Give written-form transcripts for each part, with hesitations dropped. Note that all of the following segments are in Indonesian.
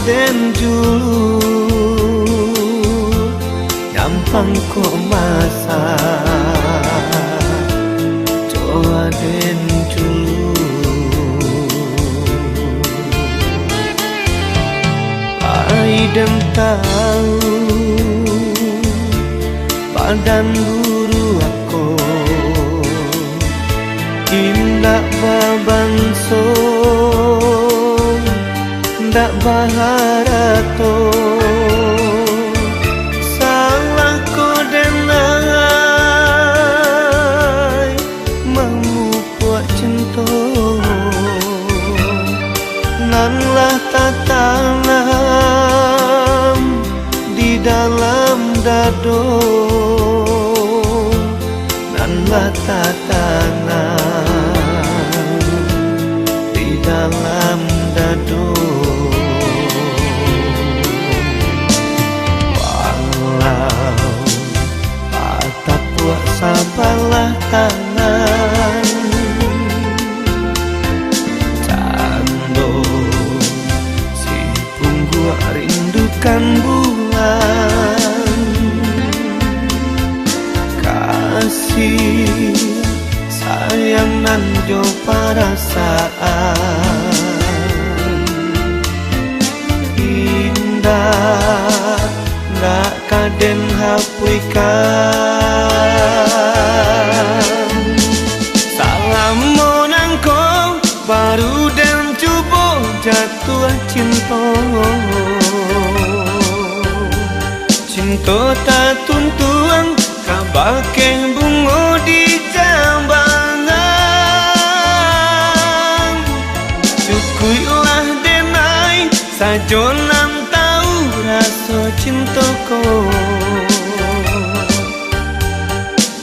den julu nyampang ko masa coa den julu ai dem tahu padan buru aku indak babanso ndak baharato salah ko denai memupuak cinta nanlah tatanam di dalam dado nanlah tatanam di dalam dado walau patah puak sabalah tangan cando si punggu rindukan bulan kasih sayang nan jo perasaan indah nggak kaden hapuikan salam monangko baru dan coba jatuh cinta cinta tak tuntuan kabake bungo di jambangan syukurlah denai sajonam tahu rasa cintaku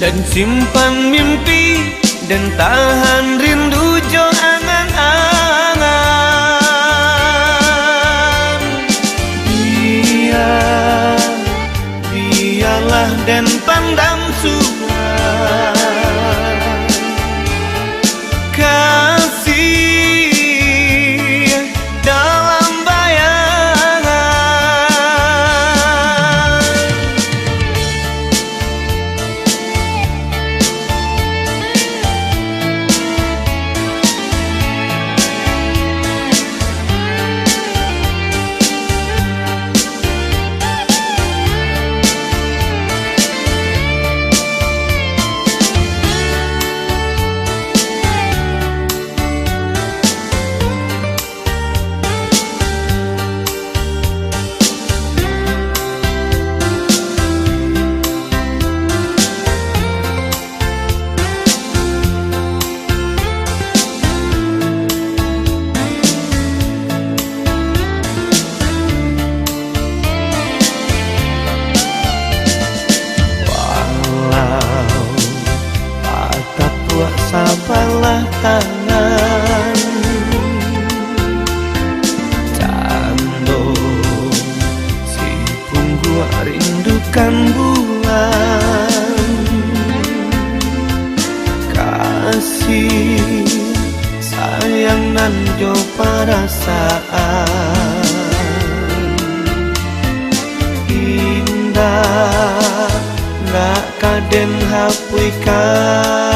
dan simpan mimpi dan tahan rindu jo angan-angan biarlah dan pandang suka kasih dalam bayangan sabarlah tangan cando si punggu rindukan bulan kasih sayang nan jo perasaan indah nggak kaden hapuikan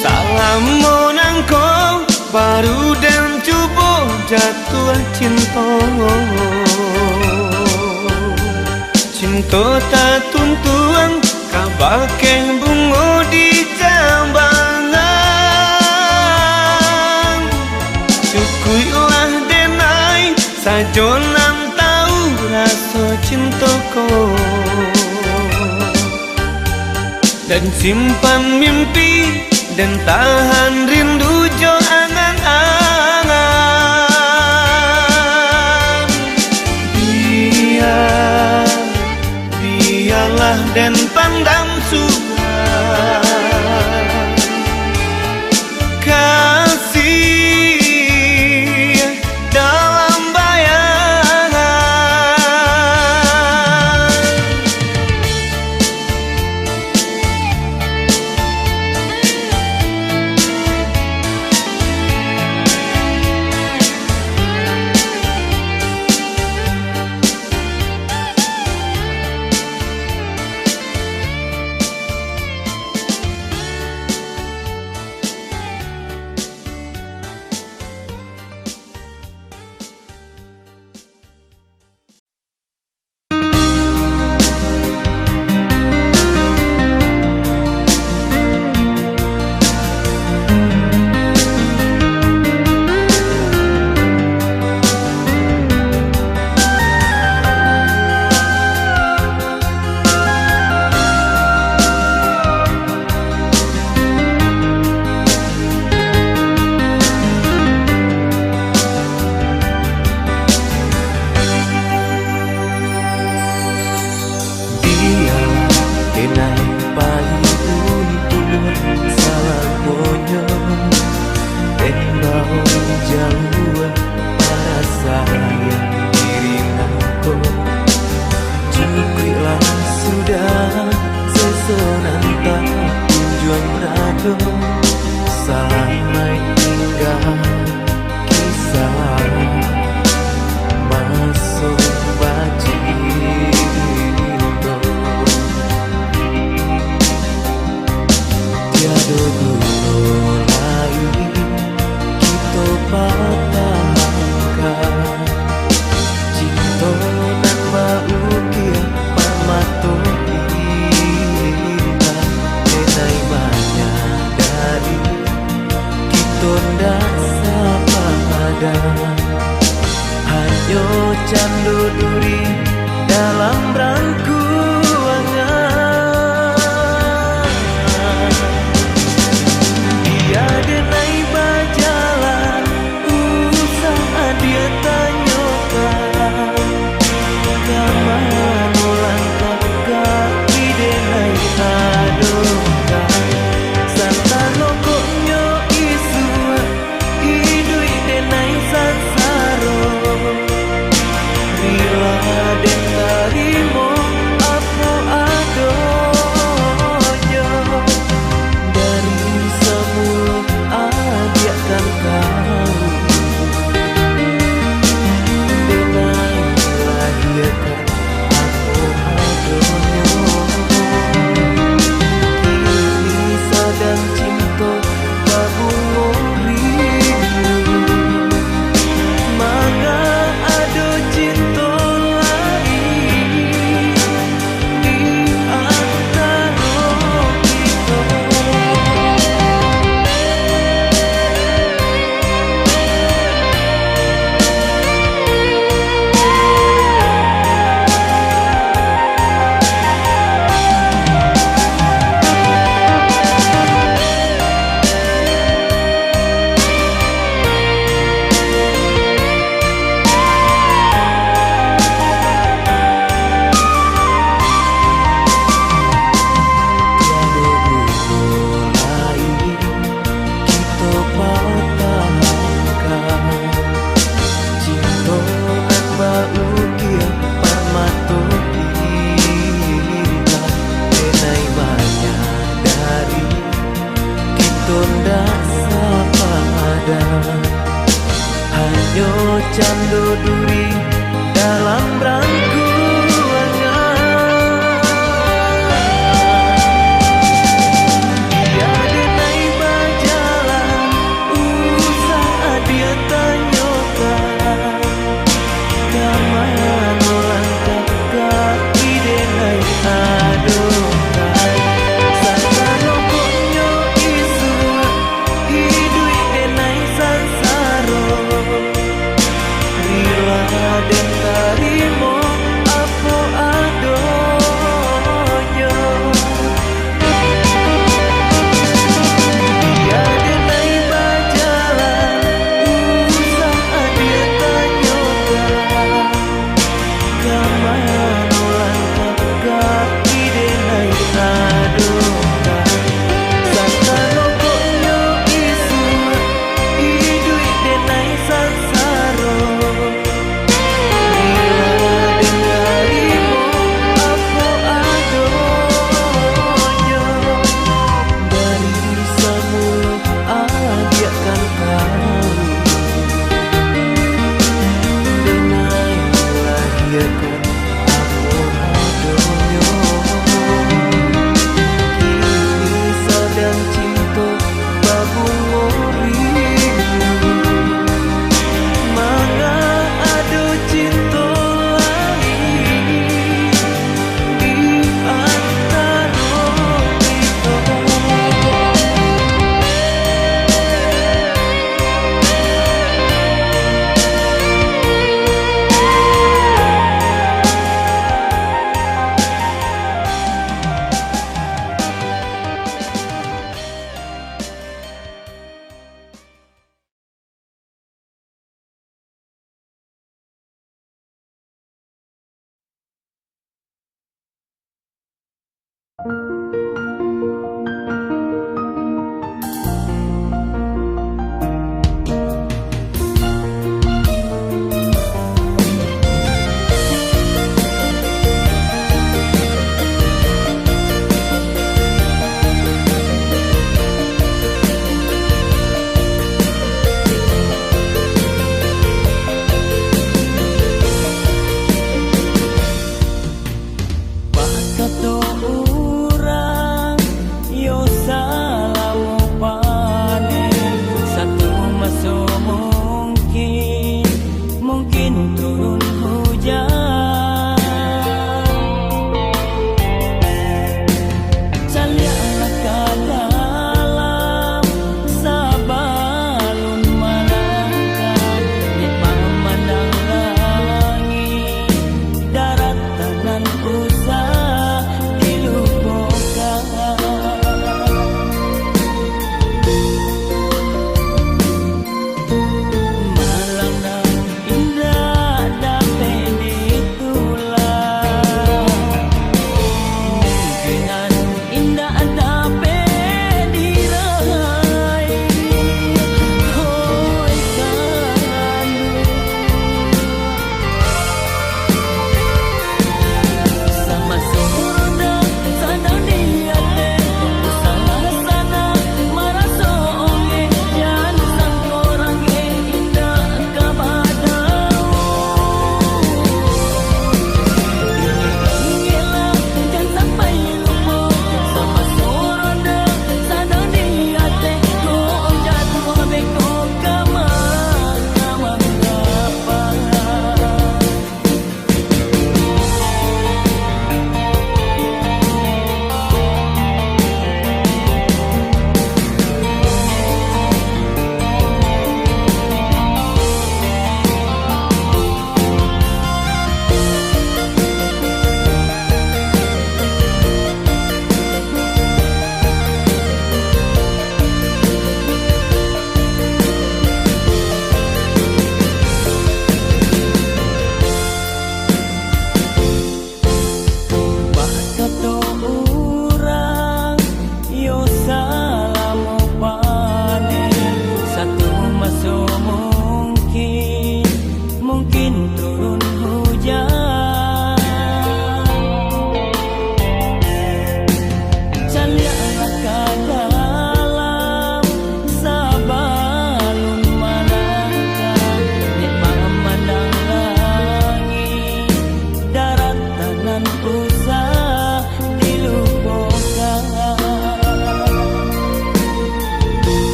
salam monangko baru dan coba jatuh cinta cinta tak tuntuan kabake bungo di jambangan syukurlah denai sajonam tahu rasa cintaku dan simpan mimpi dan tahan rindu jo angan-angan biarlah dan pandang suka kasih dalam bayangan Hanyo candu duri dalam rangkuangan. Dia denai bajalan usaha dia tanyokan. Kaman ulang kaki denai adokan. Santa lokoknya isua hidui denai sansaro. Rila den tarimo apa adonyo. Dari semula adiakan kau. Denai lahirkan apa adonyo. Kini sedang cinta babung rindu. Maka ada cinta lain di antara kita. Hanyo candu duri dalam rangkuangan. Dia denai bajalan usaha dia tanyokan. Kaman ulang kaki denai adokan. Santa lokoknya isua hidui denai sansaro. Rila den tarimo apa adonyo. Dia denai bajalan usaha dia tanyokan. Kaman ulang kaki denai adokan. Santa lokoknya isua hidui denai sansaro. Rila den tarimo apa adonyo. Dari semula adiakan kau. Denai lahirkan apa adonyo. Kini sedang cinta babung rindu. Maka ada cinta lain di antara kita.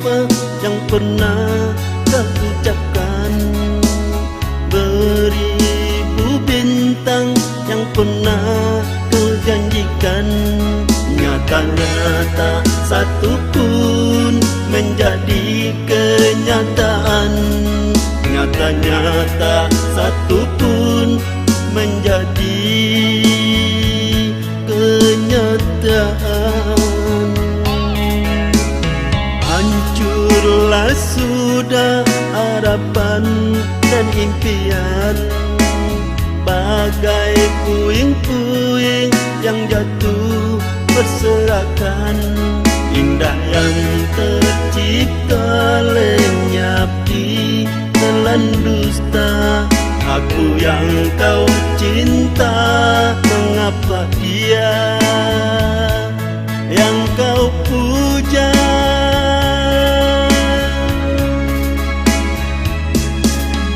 sumpah yang pernah kau ucapkan, beribu bintang yang pernah kau janjikan, nyata-nyata satu pun menjadi kenyataan, nyata-nyata satu pun menjadi kenyataan. Hancurlah sudah harapan dan impian, bagai puing-puing yang jatuh berserakan. Indah yang tercipta lenyap di telan dusta. Aku yang kau cinta, mengapa dia yang kau puja?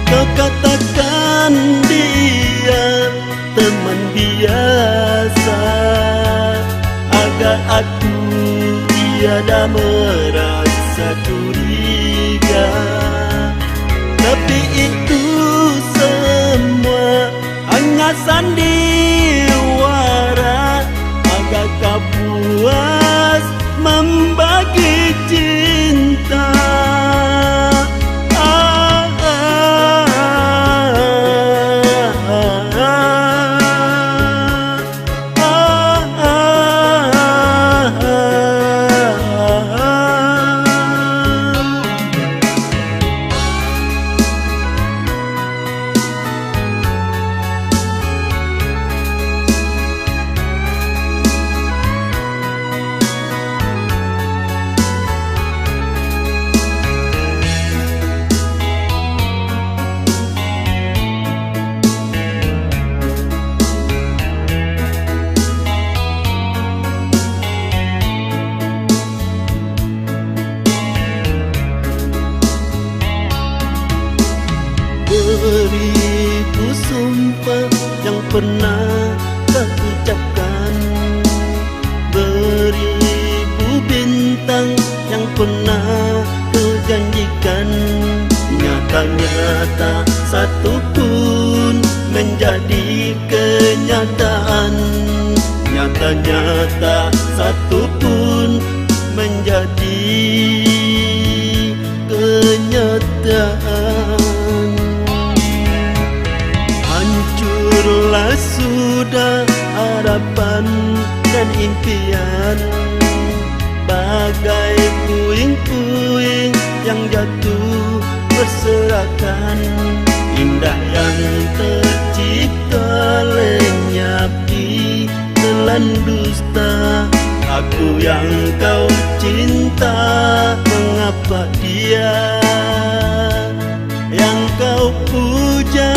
Kau katakan dia teman biasa, agar aku tiada merasa curiga. Tapi itu semua hanya sandiwara, agar kau puas membagi cinta. Beribu sumpah yang pernah kau ucapkan, beribu bintang yang pernah kau janjikan, nyata-nyata satu pun menjadi kenyataan, nyata-nyata satu pun menjadi kenyataan. Hancurlah sudah harapan dan impian, bagai puing-puing yang jatuh berserakan. Indah yang tercipta lenyap di telan dusta. Aku yang kau cinta, mengapa dia yang kau puja?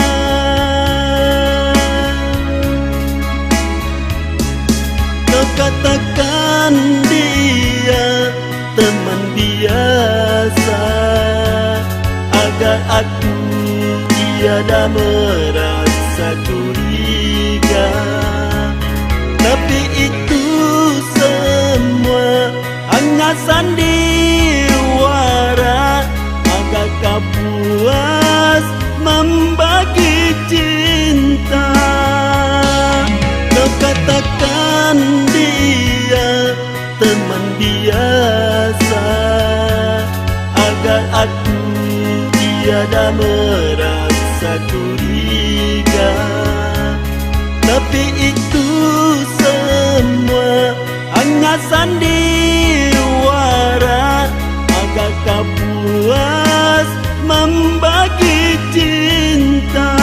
Kau katakan dia teman biasa, agar aku tiada merasa curiga. Tapi itu semua hanya sandiwara, agar kau puas membagi cinta. Kau katakan dia teman biasa, agar aku tiada merasa curiga. Tapi itu semua hanya sandiwara, agar kau puas membagi cinta.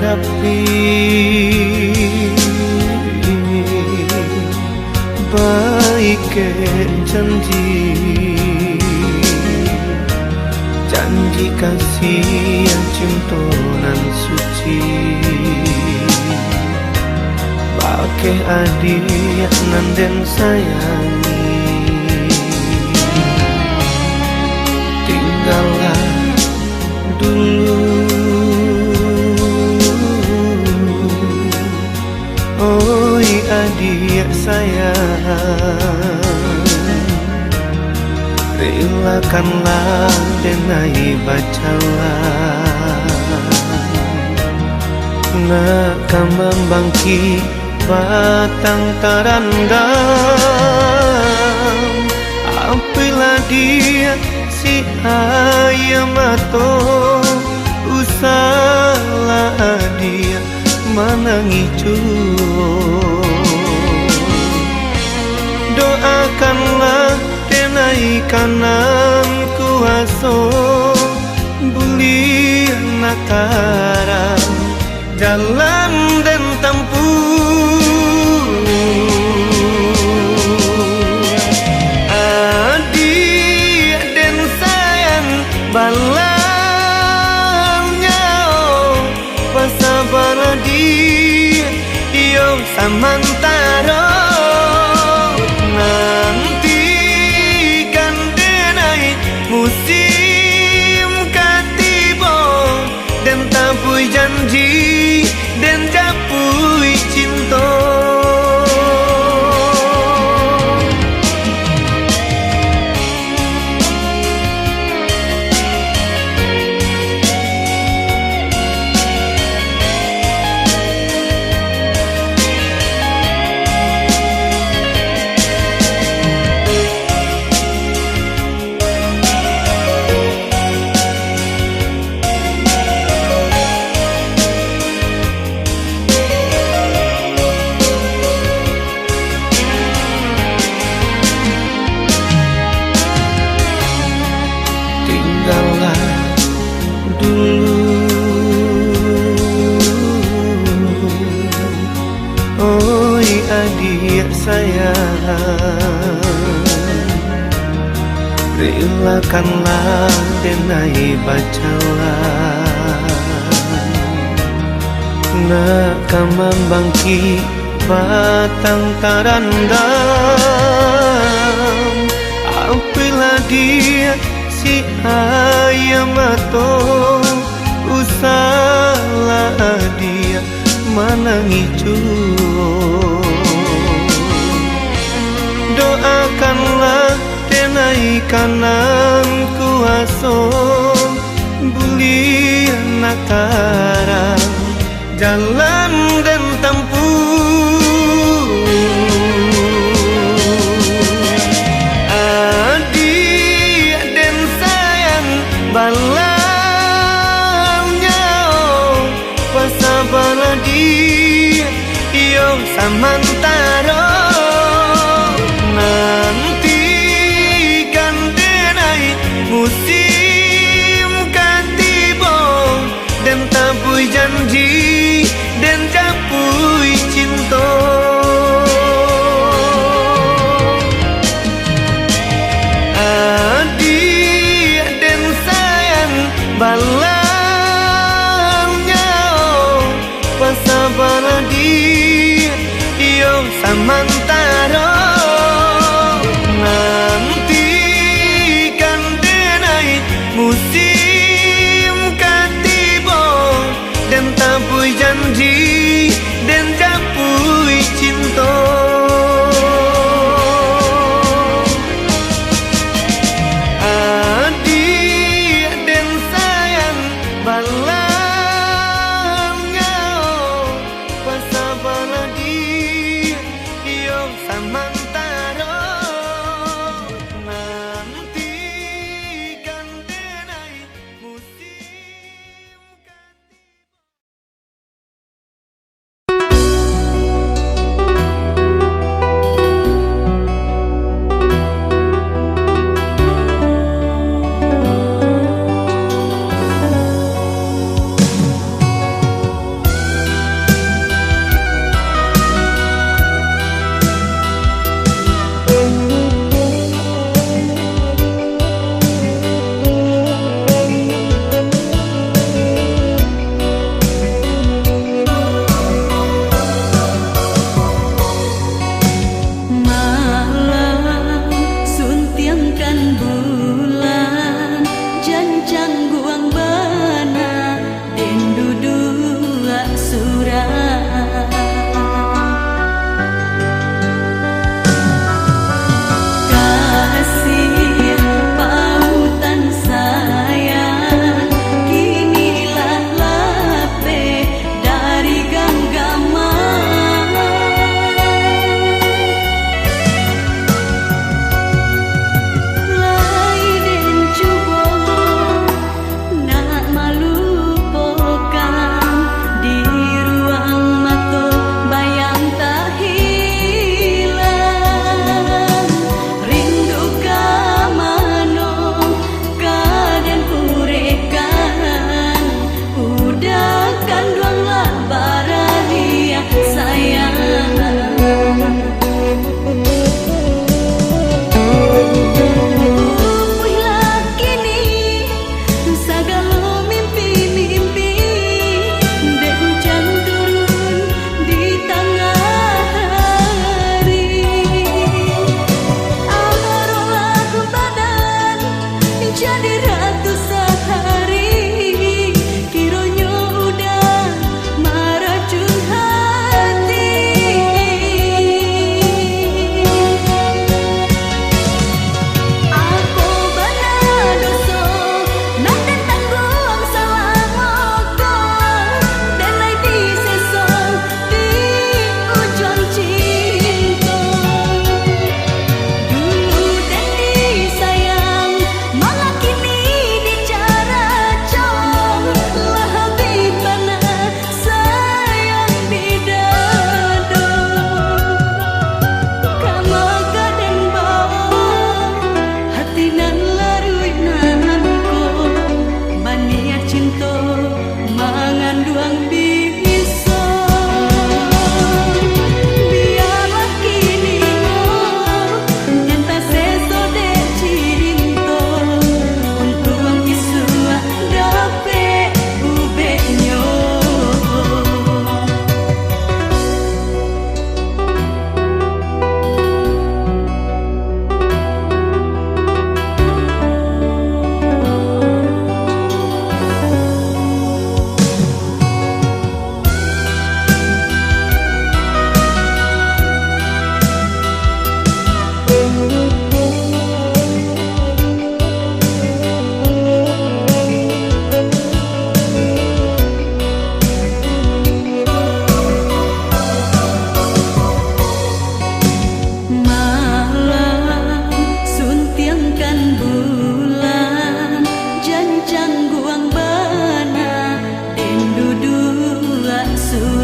hadapi baik janji kasih yang cintonan suci pakai adik nanden sayangi tinggallah dulu oi adik sayang relakanlah denai bacalah nak kamang bangki batang tarandang apabila dia si ayam atau usalah dia menangicu doakanlah denai kanan kuaso buli natara jalan dan tempuh adik dan sayang balamnya pasabar dia yo samantara nantikan denai musim katibo dan tabui janji dan japui cinta tinggallah dulu oi adik sayang relakanlah denai bacalah nak kamang bangki batang tarandang apabila dia si ayam atau usalah dia menangicu doakanlah denai kanan kuaso buli natara jalan dan tempuh adik dan sayang balamnya pasabar dia yo samantara nantikan denai musim katibo dan tabui janji dan japui cinta adik dan sayang balamnya pasabar dia yo samantara nantikan denai musim katibo dan tabui janji dan japui cinta adik dan sayang balamnya pasabar dia yo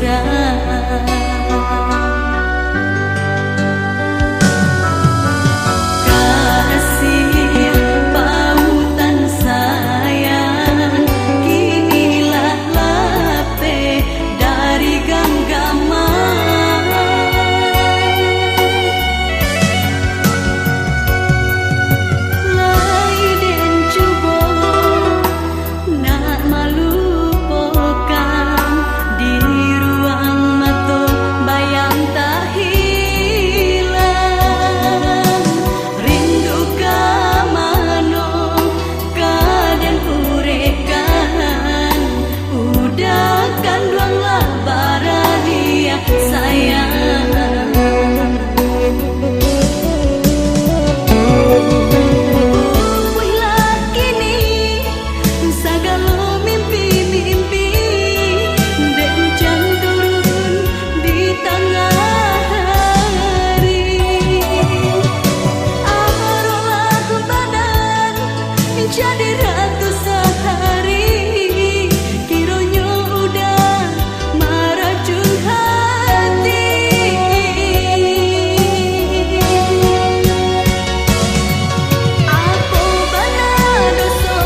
surang. Jadi ratu sehari, kironyo udah meracun hati. Aku benar dosa,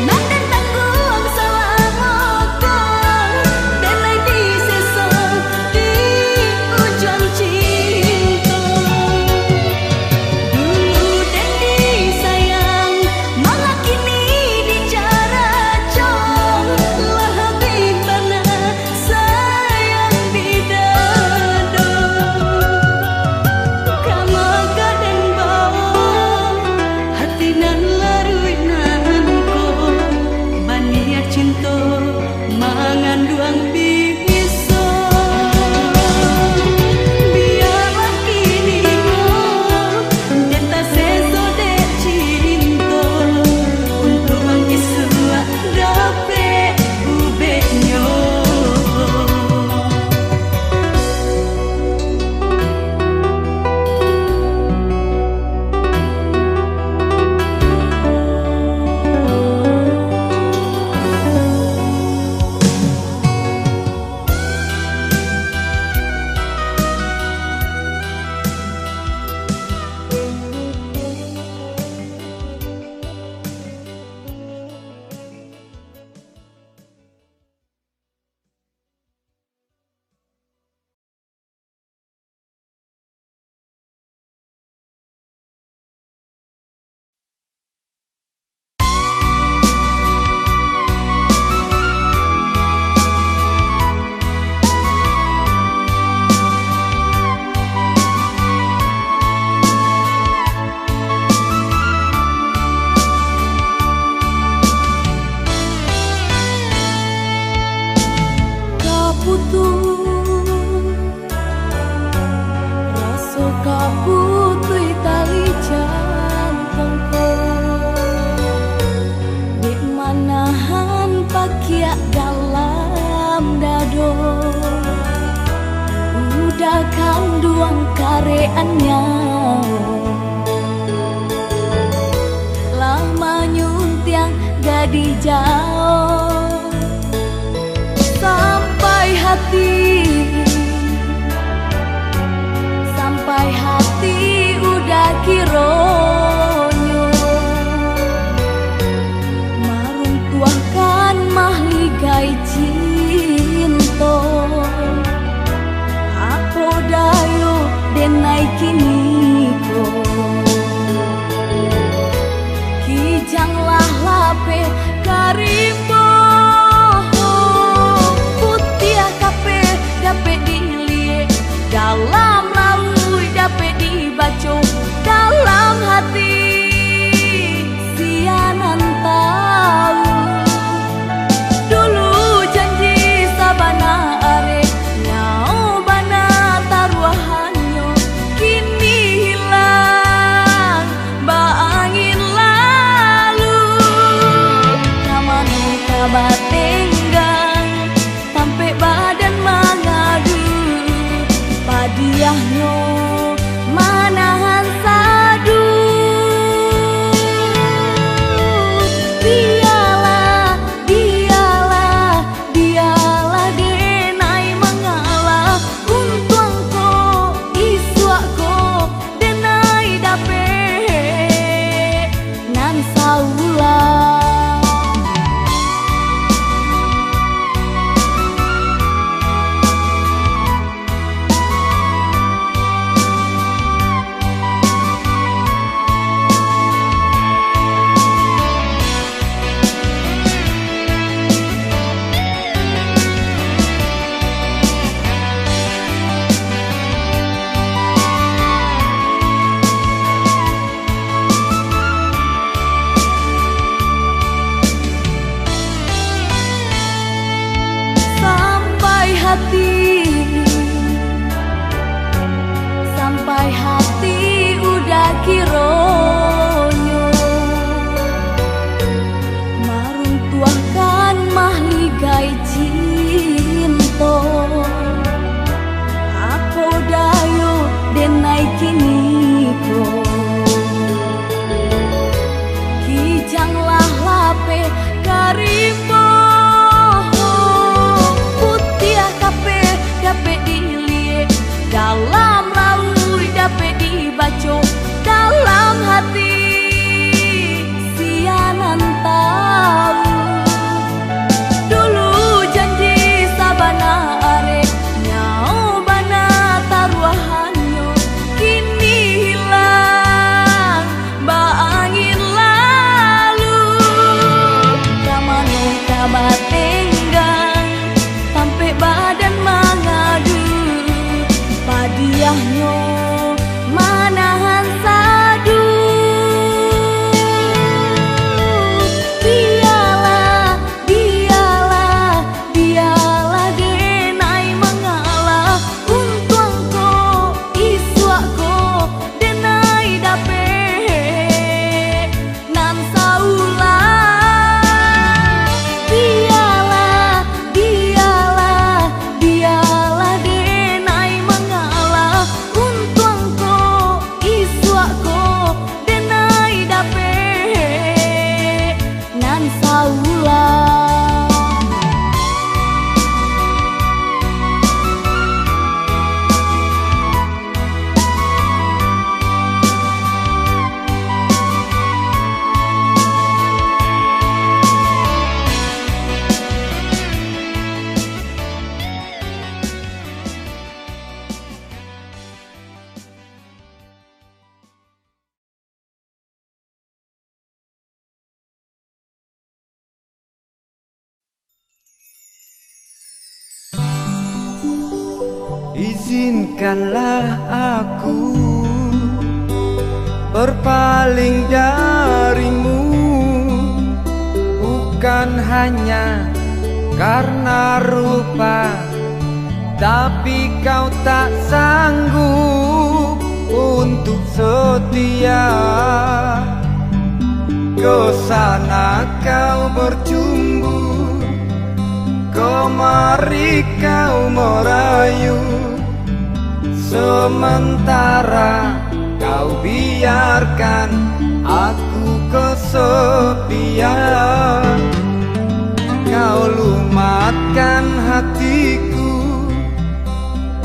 nandan tanggung salah motor, dan lagi sesok di ujung cinta. Dulu dan disayang, malah kini dicara cong, lebih pernah sayang di dada. Kamu kadang bawa hati nan larui nanko, baniak cinta mengandung bisa. Biarlah kini kau dan tak sesode cinta, untuk mengisua dapat ubeknya. Rasa kaputui tali jantungku, di manahan pakia dalam dado, udah kanduang kareannya, lama nyuntiang gadi jauh, sampai hati udah kironyo, maruntuahkan mahligai cinta. Apa dayo denai kini ko, kijanglah lape karimbo, putih kape dapat dilihat dalam lalu, dapat dibaca dalam hati. Sianan tahu dulu janji sabana are, nyau bana taruhannya kini hilang ba angin lalu. Namanya hati, sampai hati udah kironyo maruntuahkan mahligai cinta. Aku dayo denai kini ko kijanglah lape karimbo putih kape dape dilie dalam laut dape dibaco dalam hati sianan tahu dulu janji sabana are nyau bana taruhannya kini hilang baangin lalu kamano kabat tenggang sampai badan mengadu padiahnya manahan sadu biarlah biarlah biarlah denai mengalah untuangko iswakko denai dape nan saulah biarlah biarlah biarlah denai mengalah untuangko iswakko denai dape nan saulah. Izinkanlah aku berpaling darimu, bukan hanya karena rupa, tapi kau tak sanggup untuk setia. Ke sana kau bercumbu, kemari kau merayu, sementara kau biarkan aku kesepian. Kau lumatkan hatiku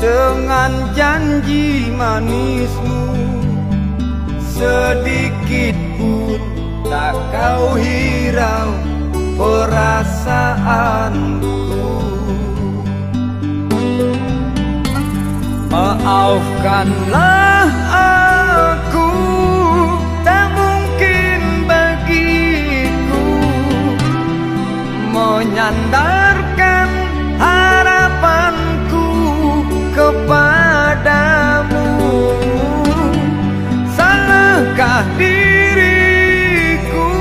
dengan janji manismu, sedikit pun tak kau hirau perasaanku. Maafkanlah aku, tak mungkin bagiku menyandarkan harapanku kepadamu. Salahkah diriku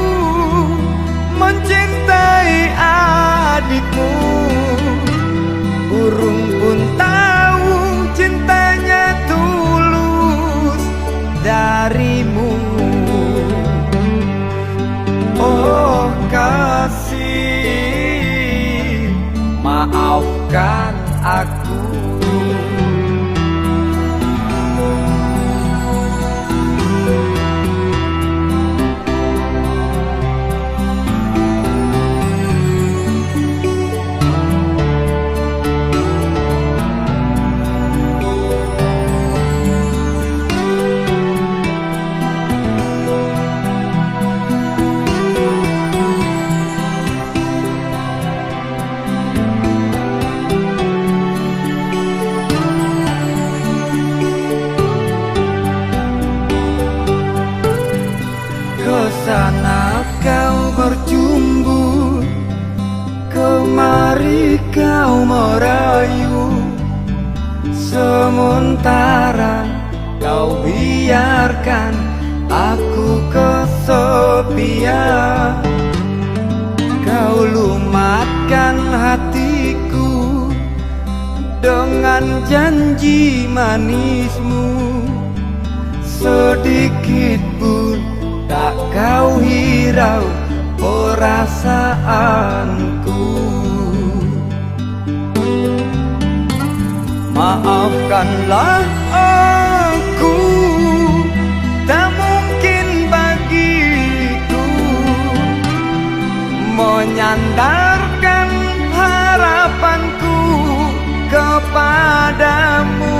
mencintai adikmu? Burung pun tahu cintanya tulus darimu. Oh kasih, maafkan aku. Kesana kau bercumbu, kemari kau merayu, sementara kau biarkan aku kesepian. Kau lumatkan hatiku Maafkan janji manismu, sedikit pun tak kau hirau perasaanku. Maafkanlah aku, tak mungkin bagiku menyandarkan harapanku kepadamu.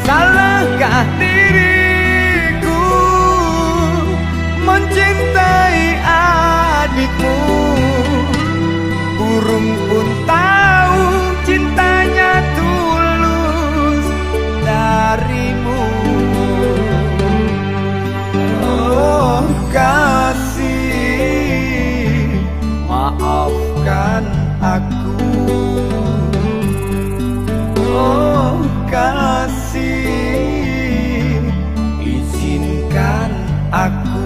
Salahkah diriku mencintai adikmu? Burung pun tahu cintanya tulus darimu. Oh kasih, maafkan aku. Oh kasih, izinkan aku.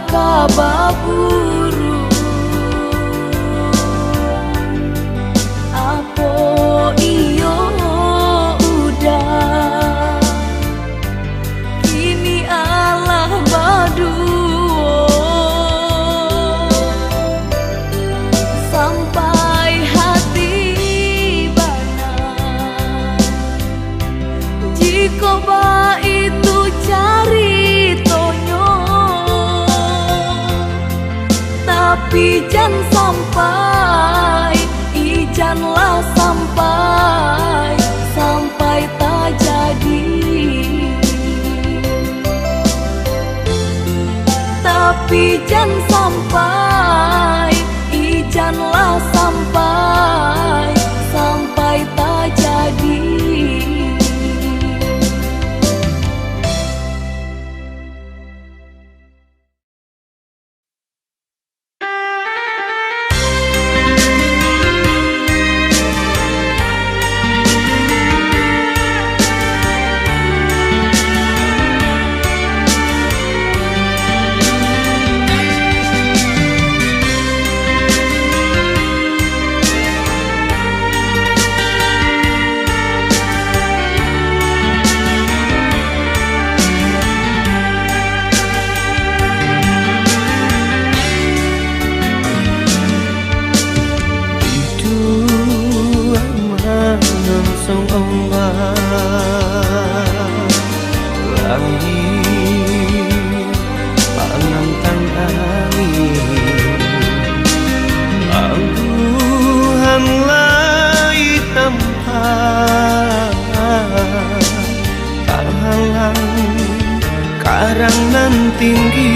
Kabar buruk apa iyo Tapi jangan sampai, janganlah sampai tak jadi. Tapi jangan sampai, janganlah sampai tak jadi. Karangan tinggi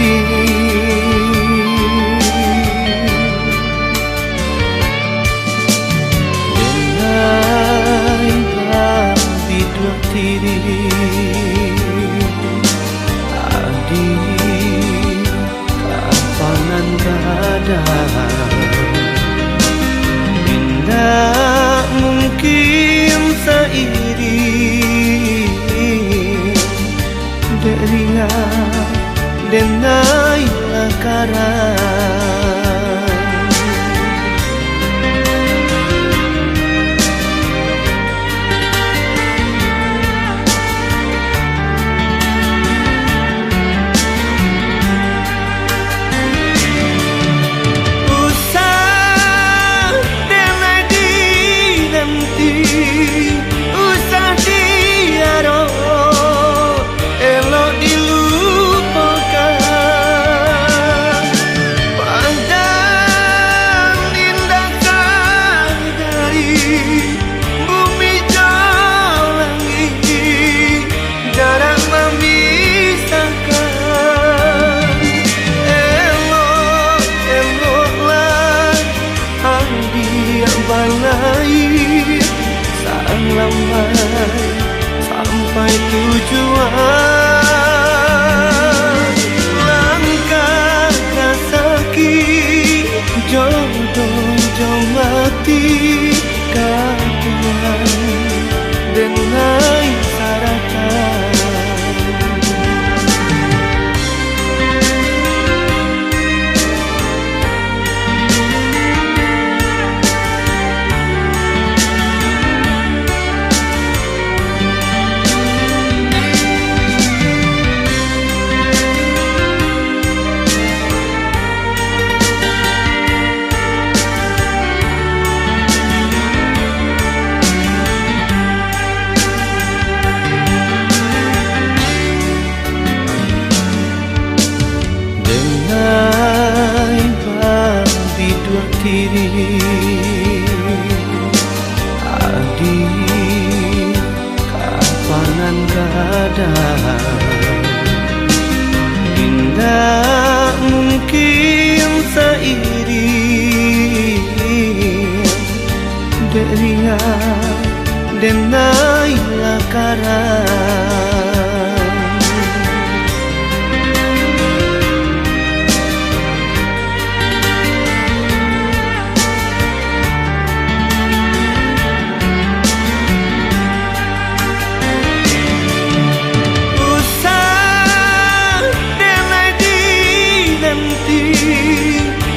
Denai di dua tiri Adi kapanan berada Tidak mungkin seiri Deria denai lakaran Usah denai dinanti Usah diaro elok dilupakan Pandang indah dari bumi jauh langit Jarak memisahkan Elok-eloklah hadi balai Sang lambai sampai tujuan Langkah kasaki jodoh jomati Tuhan dengan sarakan Kiri Adi kapanan berada Tidak mungkin seiri Deria denai lakaran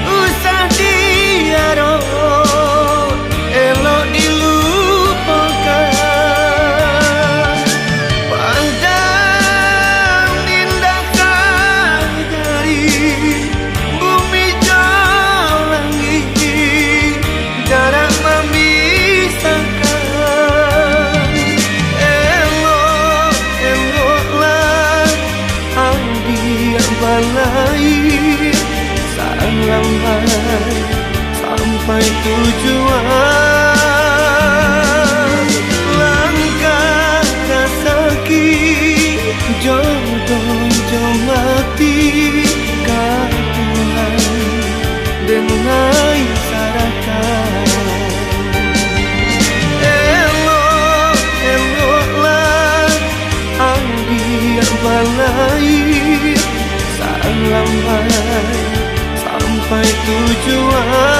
Usah diaro elok dilupakan tujuan